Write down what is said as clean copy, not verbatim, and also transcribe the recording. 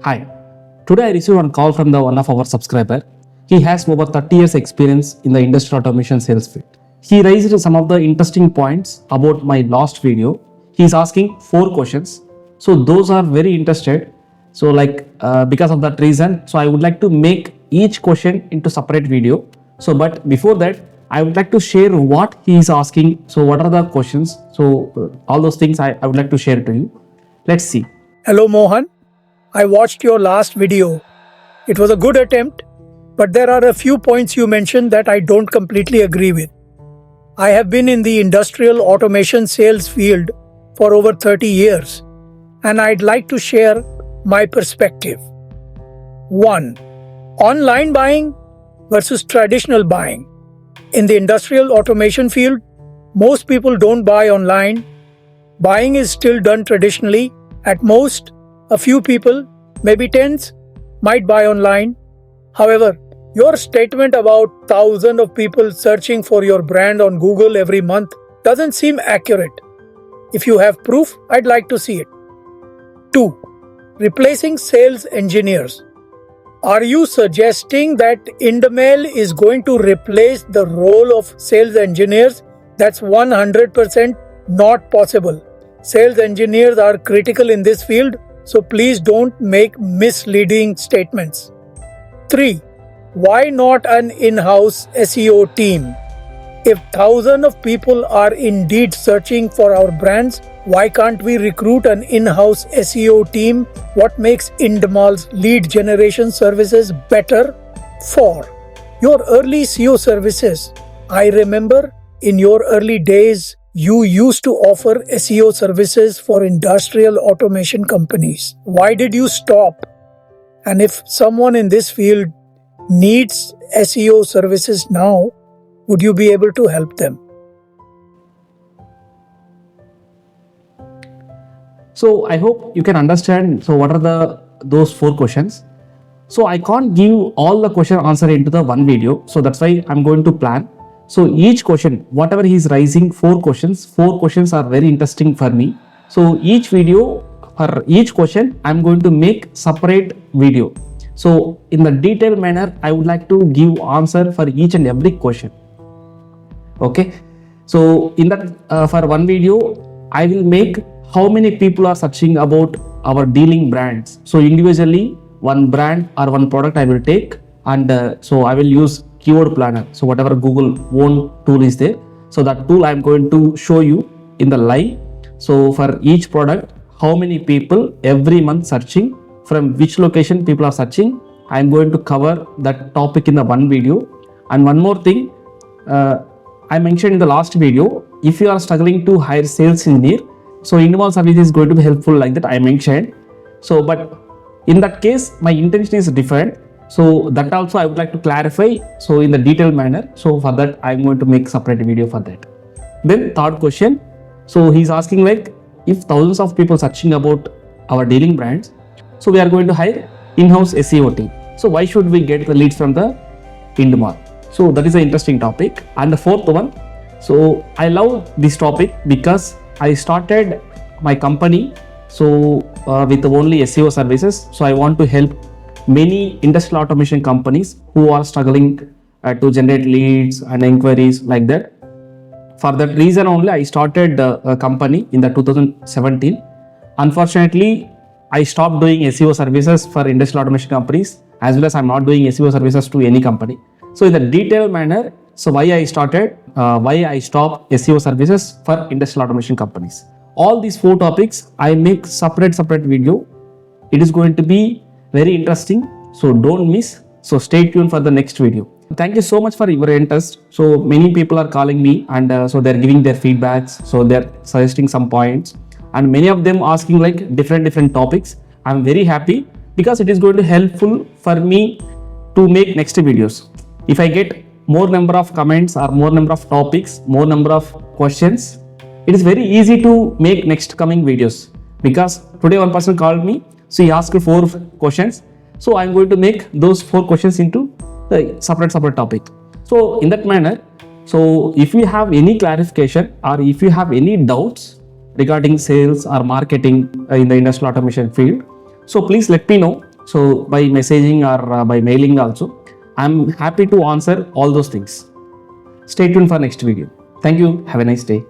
Hi. Today I received one call from one of our subscriber. He has over 30 years experience in the industrial automation sales field. He raised some of the interesting points about my last video. He is asking 4 questions. So those are very interested. So because of that reason, so I would like to make each question into separate video. So but before that, I would like to share what he is asking. So what are the questions? So all those things I would like to share to you. Let's see. Hello Mohan, I watched your last video. It was a good attempt, but there are a few points you mentioned that I don't completely agree with. I have been in the industrial automation sales field for over 30 years, and I'd like to share my perspective. 1. Online buying versus traditional buying. In the industrial automation field, most people don't buy online. Buying is still done traditionally. At most, a few people, maybe tens, might buy online. However, your statement about thousands of people searching for your brand on Google every month doesn't seem accurate. If you have proof, I'd like to see it. 2. Replacing sales engineers. Are you suggesting that IndMALL is going to replace the role of sales engineers? That's 100% not possible. Sales engineers are critical in this field, so please don't make misleading statements. 3. Why not an in-house SEO team? If thousands of people are indeed searching for our brands, why can't we recruit an in-house SEO team? What makes IndMALL's lead generation services better? 4. Your early SEO services. I remember in your early days, you used to offer SEO services for industrial automation companies. Why did you stop? And if someone in this field needs SEO services now, would you be able to help them? So I hope you can understand. So what are those 4 questions? So I can't give all the question answer into the one video. So that's why I'm going to plan. So each question, whatever he is raising, 4 questions are very interesting for me. So each video for each question, I'm going to make separate video. So in the detailed manner, I would like to give answer for each and every question. Okay. So in that for one video, I will make how many people are searching about our dealing brands. So individually, one brand or one product I will take, and so I will use keyword planner. So whatever Google own tool is there, so that tool I am going to show you in the live. So for each product, how many people every month searching, from which location people are searching, I am going to cover that topic in the one video. And one more thing, I mentioned in the last video, if you are struggling to hire sales engineer, so IndMALL service is going to be helpful, like that I mentioned. So but in that case, my intention is different. So that also I would like to clarify, so in the detailed manner. So for that, I'm going to make separate video for that. Then third question, so he's asking if thousands of people searching about our dealing brands, so we are going to hire in-house SEO team. So why should we get the leads from the IndMALL? So that is an interesting topic. And the fourth one, so I love this topic because I started my company with only SEO services. So I want to help many industrial automation companies who are struggling to generate leads and inquiries like that. For that reason only, I started a company in the 2017. Unfortunately, I stopped doing SEO services for industrial automation companies, as well as I'm not doing SEO services to any company. So in the detailed manner, so why I stopped SEO services for industrial automation companies. All these 4 topics, I make separate video. It is going to be very interesting, so don't miss. So stay tuned for the next video. Thank you so much for your interest. So many people are calling me, and so they're giving their feedbacks. So they're suggesting some points, and many of them asking different topics. I'm very happy because it is going to helpful for me to make next videos. If I get more number of comments or more number of topics, more number of questions, it is very easy to make next coming videos. Because today one person called me, so he asked 4 questions. So I'm going to make those 4 questions into the separate topic. So in that manner, so if you have any clarification or if you have any doubts regarding sales or marketing in the industrial automation field, so please let me know. So by messaging or by mailing also, I'm happy to answer all those things. Stay tuned for next video. Thank you. Have a nice day.